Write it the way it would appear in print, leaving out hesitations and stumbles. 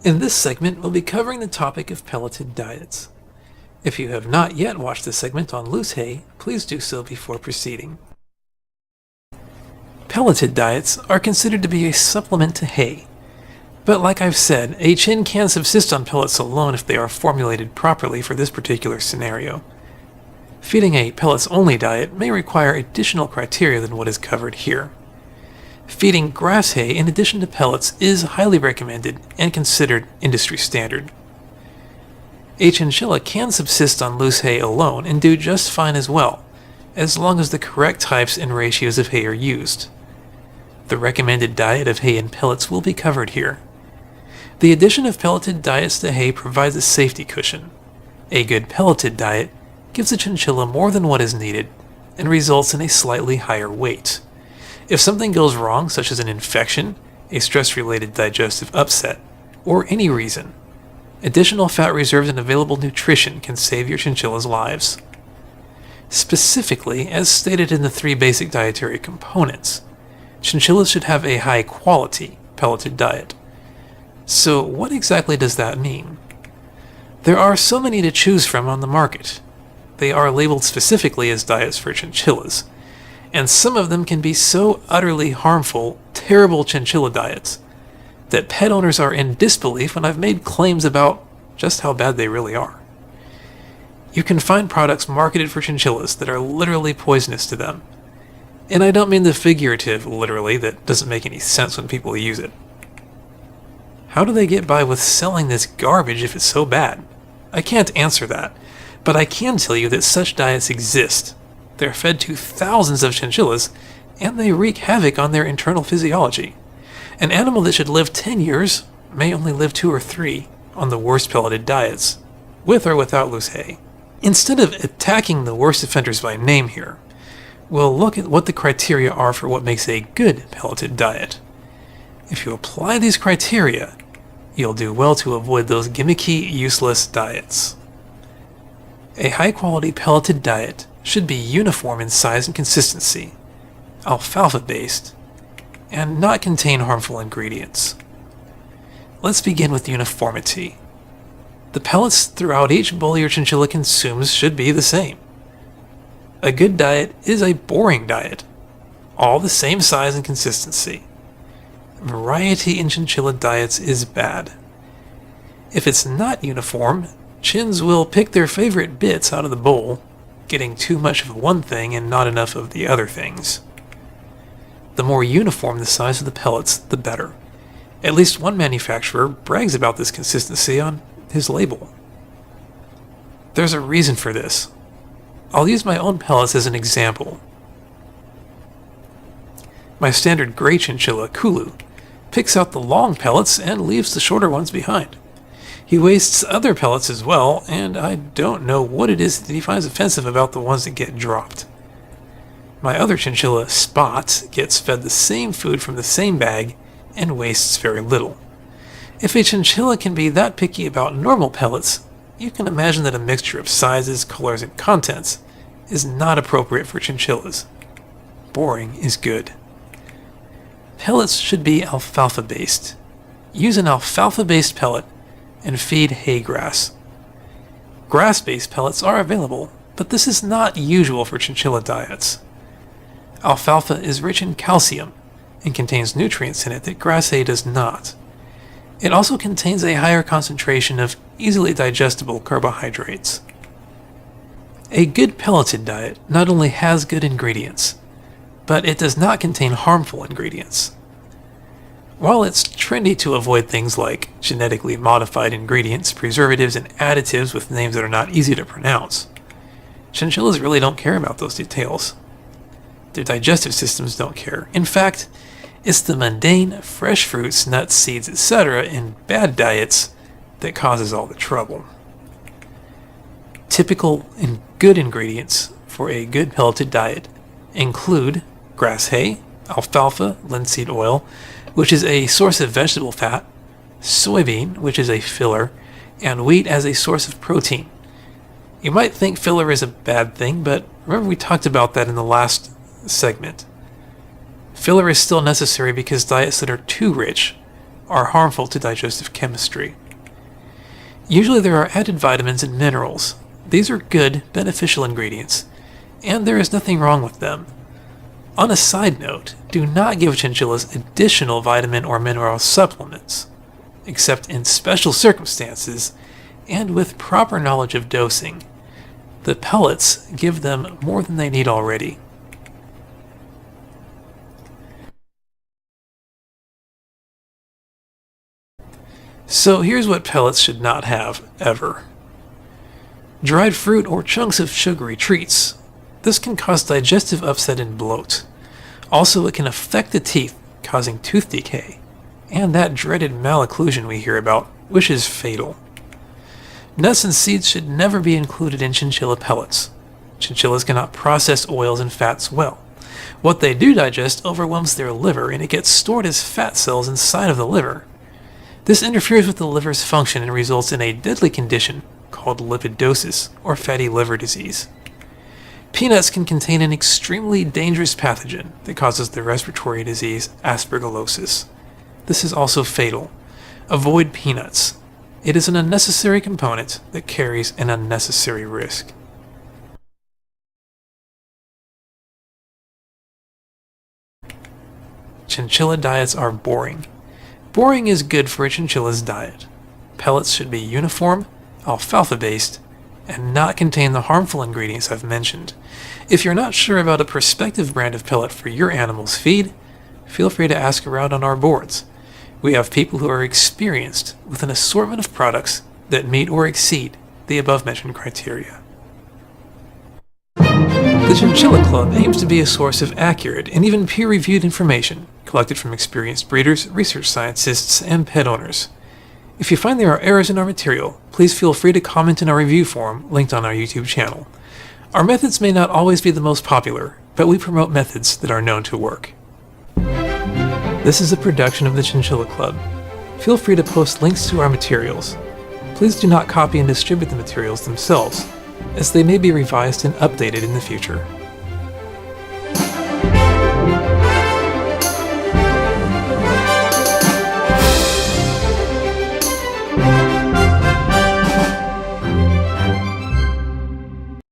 In this segment, we'll be covering the topic of pelleted diets. If you have not yet watched the segment on loose hay, please do so before proceeding. Pelleted diets are considered to be a supplement to hay. But like I've said, a chin can subsist on pellets alone if they are formulated properly for this particular scenario. Feeding a pellets-only diet may require additional criteria than what is covered here. Feeding grass hay in addition to pellets is highly recommended and considered industry standard. A chinchilla can subsist on loose hay alone and do just fine as well, as long as the correct types and ratios of hay are used. The recommended diet of hay and pellets will be covered here. The addition of pelleted diets to hay provides a safety cushion. A good pelleted diet gives a chinchilla more than what is needed and results in a slightly higher weight. If something goes wrong, such as an infection, a stress-related digestive upset, or any reason, additional fat reserves and available nutrition can save your chinchilla's lives. Specifically, as stated in the 3 basic dietary components, chinchillas should have a high-quality pelleted diet. So what exactly does that mean? There are so many to choose from on the market. They are labeled specifically as diets for chinchillas, and some of them can be so utterly harmful, terrible chinchilla diets that pet owners are in disbelief when I've made claims about just how bad they really are. You can find products marketed for chinchillas that are literally poisonous to them. And I don't mean the figurative literally that doesn't make any sense when people use it. How do they get by with selling this garbage if it's so bad? I can't answer that, but I can tell you that such diets exist. They're fed to thousands of chinchillas, and they wreak havoc on their internal physiology. An animal that should live 10 years may only live 2 or 3 on the worst pelleted diets, with or without loose hay. Instead of attacking the worst offenders by name here, we'll look at what the criteria are for what makes a good pelleted diet. If you apply these criteria, you'll do well to avoid those gimmicky, useless diets. A high-quality pelleted diet should be uniform in size and consistency, alfalfa-based, and not contain harmful ingredients. Let's begin with uniformity. The pellets throughout each bowl your chinchilla consumes should be the same. A good diet is a boring diet, all the same size and consistency. Variety in chinchilla diets is bad. If it's not uniform, chins will pick their favorite bits out of the bowl, getting too much of one thing and not enough of the other things. The more uniform the size of the pellets, the better. At least one manufacturer brags about this consistency on his label. There's a reason for this. I'll use my own pellets as an example. My standard gray chinchilla, Kulu, picks out the long pellets and leaves the shorter ones behind. He wastes other pellets as well, and I don't know what it is that he finds offensive about the ones that get dropped. My other chinchilla, Spot, gets fed the same food from the same bag and wastes very little. If a chinchilla can be that picky about normal pellets, you can imagine that a mixture of sizes, colors, and contents is not appropriate for chinchillas. Boring is good. Pellets should be alfalfa-based. Use an alfalfa-based pellet and feed hay grass. Grass-based pellets are available, but this is not usual for chinchilla diets. Alfalfa is rich in calcium and contains nutrients in it that grass hay does not. It also contains a higher concentration of easily digestible carbohydrates. A good pelleted diet not only has good ingredients, but it does not contain harmful ingredients. While it's trendy to avoid things like genetically modified ingredients, preservatives, and additives with names that are not easy to pronounce, chinchillas really don't care about those details. Their digestive systems don't care. In fact, it's the mundane, fresh fruits, nuts, seeds, etc. in bad diets that causes all the trouble. Typical and good ingredients for a good pelleted diet include grass hay, alfalfa, linseed oil, which is a source of vegetable fat, soybean, which is a filler, and wheat as a source of protein. You might think filler is a bad thing, but remember we talked about that in the last segment. Filler is still necessary because diets that are too rich are harmful to digestive chemistry. Usually there are added vitamins and minerals. These are good, beneficial ingredients, and there is nothing wrong with them. On a side note, do not give chinchillas additional vitamin or mineral supplements, except in special circumstances and with proper knowledge of dosing. The pellets give them more than they need already. So here's what pellets should not have, ever. Dried fruit or chunks of sugary treats. This can cause digestive upset and bloat. Also, it can affect the teeth, causing tooth decay, and that dreaded malocclusion we hear about, which is fatal. Nuts and seeds should never be included in chinchilla pellets. Chinchillas cannot process oils and fats well. What they do digest overwhelms their liver, and it gets stored as fat cells inside of the liver. This interferes with the liver's function and results in a deadly condition called lipidosis, or fatty liver disease. Peanuts can contain an extremely dangerous pathogen that causes the respiratory disease aspergillosis. This is also fatal. Avoid peanuts. It is an unnecessary component that carries an unnecessary risk. Chinchilla diets are boring. Boring is good for a chinchilla's diet. Pellets should be uniform, alfalfa-based, and not contain the harmful ingredients I've mentioned. If you're not sure about a prospective brand of pellet for your animal's feed, feel free to ask around on our boards. We have people who are experienced with an assortment of products that meet or exceed the above-mentioned criteria. The Chinchilla Club aims to be a source of accurate and even peer-reviewed information collected from experienced breeders, research scientists, and pet owners. If you find there are errors in our material, please feel free to comment in our review forum linked on our YouTube channel. Our methods may not always be the most popular, but we promote methods that are known to work. This is a production of the Chinchilla Club. Feel free to post links to our materials. Please do not copy and distribute the materials themselves, as they may be revised and updated in the future.